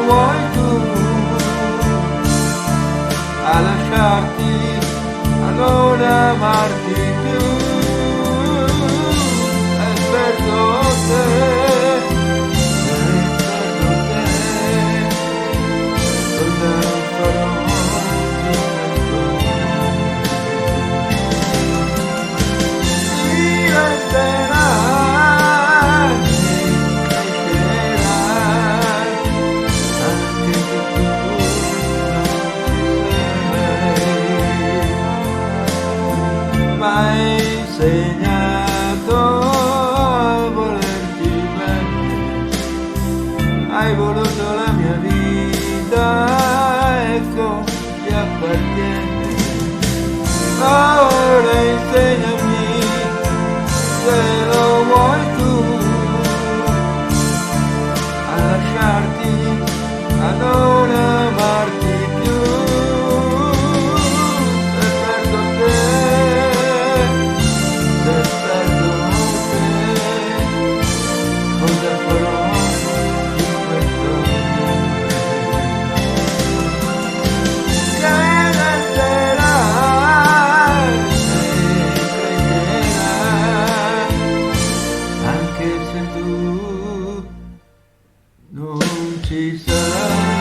vuoi tu a lasciarti, a non amarti più, e perdo te, cosa farò diventerai, crescerai, anche se tu ma hai insegnato a volerti bene, hai voluto la mia vita, ecco ti appartiene. Ora insegnami, se lo vuoi tu, a lasciarti, a non amarti più, se perdo te, se perdo te, cosa farò di questo amore? Che resterai e crescerai, anche se tu non ci sarai.